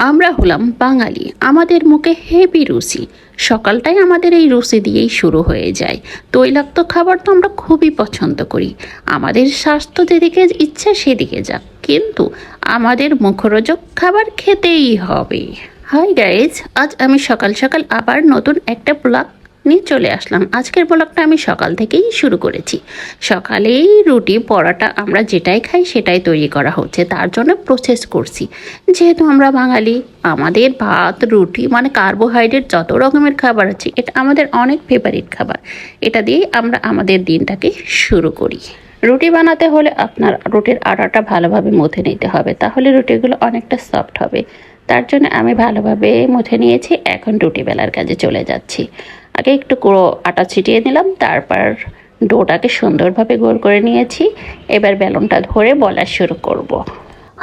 আমরা হলাম বাঙালি, আমাদের মুখে হেভি রুচি। সকালটাই আমাদের এই রুচি দিয়েই শুরু হয়ে যায়। তৈলাক্ত খাবার তো আমরা খুবই পছন্দ করি। আমাদের স্বাস্থ্য যেদিকে ইচ্ছা সেদিকে যাক, কিন্তু আমাদের মুখরোচক খাবার খেতেই হবে। হাই গাইজ, আজ আমি সকাল সকাল আবার নতুন একটা ব্লগ নিয়ে চলে আসলাম। আজকের ব্লগটা আমি সকাল থেকেই শুরু করেছি। সকালেই রুটি পরোটা আমরা যেটাই খাই সেটাই তৈরি করা হচ্ছে, তার জন্য প্রসেস করছি। যেহেতু আমরা বাঙালি, আমাদের ভাত রুটি মানে কার্বোহাইড্রেট যত রকমের খাবার আছে, এটা আমাদের অনেক ফেভারিট খাবার। এটা দিয়েই আমরা আমাদের দিনটাকে শুরু করি। রুটি বানাতে হলে আপনার রুটির আটাটা ভালোভাবে মথে নিতে হবে, তাহলে রুটিগুলো অনেকটা সফট হবে। তার জন্য আমি ভালোভাবে মুথে নিয়েছি। এখন রুটি বেলার কাজে চলে যাচ্ছি। আগে একটু গুঁড়ো আটা ছিটিয়ে নিলাম, তারপর ডোটাকে সুন্দরভাবে গোল করে নিয়েছি। এবার বেলনটা ধরে বলা শুরু করব।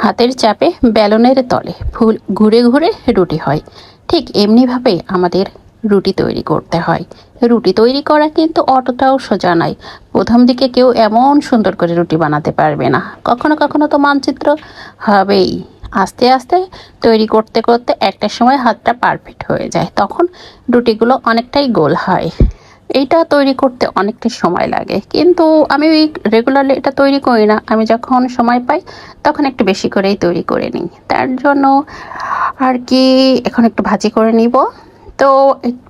হাতের চাপে বেলনের তলে ফুল ঘুরে ঘুরে রুটি হয়। ঠিক এমনিভাবেই আমাদের রুটি তৈরি করতে হয়। রুটি তৈরি করা কিন্তু অতটাও সোজা নয়। প্রথম দিকে কেউ এমন সুন্দর করে রুটি বানাতে পারবে না। কখনো কখনো তো মানচিত্র হবেই। আস্তে আস্তে তৈরি করতে করতে একটা সময় হাতটা পারফেক্ট হয়ে যায়, তখন রুটিগুলো অনেকটাই গোল হয়। এইটা তৈরি করতে অনেকটা সময় লাগে, কিন্তু আমি রেগুলারলি এটা তৈরি করি না। আমি যখন সময় পাই তখন একটু বেশি করেই তৈরি করে নিই। তার জন্য আর কি এখন একটু ভাজি করে নিব। তো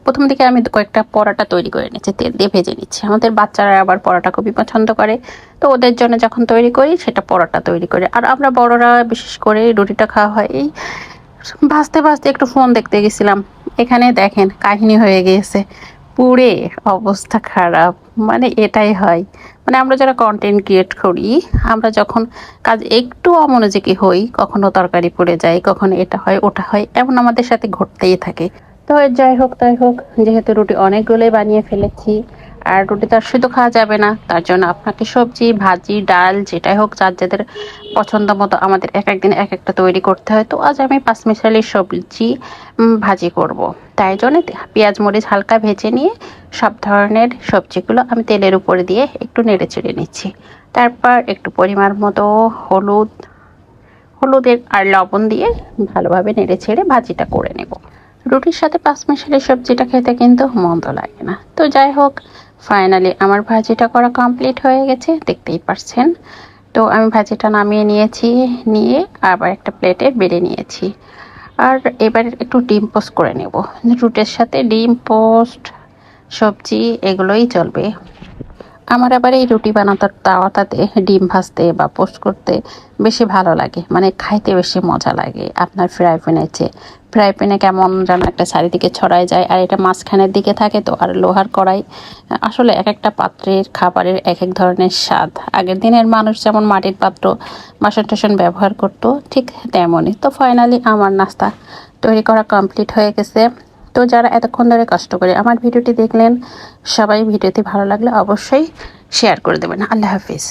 প্রথম দিকে আমি কয়েকটা পরোটা তৈরি করে নিচ্ছি, তেল দিয়ে ভেজে নিচ্ছি। আমাদের বাচ্চারা আবার পরোটা খুবই পছন্দ করে, তো ওদের জন্য যখন তৈরি করি সেটা পরোটা তৈরি করে। আর আমরা বড়রা বিশেষ করে রুটিটা খাওয়া হয়। এই ভাজতে ভাজতে একটু ফোন দেখতে গেছিলাম, এখানে দেখেন কাহিনী হয়ে গিয়েছে, পুড়ে অবস্থা খারাপ। মানে এটাই হয়, মানে আমরা যারা কন্টেন্ট ক্রিয়েট করি, আমরা যখন কাজ একটু অমনোযোগী হই, কখনো তরকারি পুড়ে যায়, কখনো এটা হয় ওটা হয়, এমন আমাদের সাথে ঘটতেই থাকে। তো যাই হোক তাই হোক, যেহেতু রুটি অনেকগুলোই বানিয়ে ফেলেছি, আর রুটি তো আর শুধু খাওয়া যাবে না, তার জন্য আপনাকে সবজি ভাজি ডাল যেটাই হোক যার যাদের পছন্দ মতো আমাদের এক একদিন এক একটা তৈরি করতে হয়। তো আজ আমি পাঁচমিশালি সবজি ভাজি করব। তাই জন্য পেঁয়াজ মরিচ হালকা ভেজে নিয়ে সব ধরনের সবজিগুলো আমি তেলের উপরে দিয়ে একটু নেড়ে চেড়ে নিচ্ছি। তারপর একটু পরিমাণ মতো হলুদের আর লবণ দিয়ে ভালোভাবে নেড়ে ছেড়ে ভাজিটা করে নেব। রুটির সাথে পাঁচমিশালি সবজিটা খেতে কিন্তু মন্দ লাগে না। তো যাই হোক, ফাইনালি আমার ভাজিটা করা কমপ্লিট হয়ে গেছে, দেখতেই পাচ্ছেন। তো আমি ভাজিটা নামিয়ে নিয়েছি, নিয়ে আবার একটা প্লেটে বেড়ে নিয়েছি। আর এবার একটু ডিম পোস্ট করে নেব। রুটির সাথে ডিম পোস্ট সবজি এগুলোই চলবে। আমার আবার এই রুটি বানাতে তাওয়াটাতে ডিম ভাজতে বা পোস্ট করতে বেশি ভালো লাগে, মানে খাইতে বেশি মজা লাগে আপনার ফ্রাই প্যানের চেয়ে। ফ্রাই প্যানে কেমন যেন একটা চারিদিকে ছড়ায় যায়, আর এটা মাঝখানের দিকে থাকে তো। আর লোহার কড়াই, আসলে এক একটা পাত্রের খাবারের এক এক ধরনের স্বাদ। আগের দিনের মানুষ যেমন মাটির পাত্র বাসন টাসন ব্যবহার করতো, ঠিক তেমনই। তো ফাইনালি আমার নাস্তা তৈরি করা কমপ্লিট হয়ে গেছে। তো যারা এতক্ষণ ধরে কষ্ট করে আমার ভিডিওটি দেখলেন, সবাই ভিডিওটি ভালো লাগলে অবশ্যই শেয়ার করে দেবেন। আল্লাহ হাফিজ।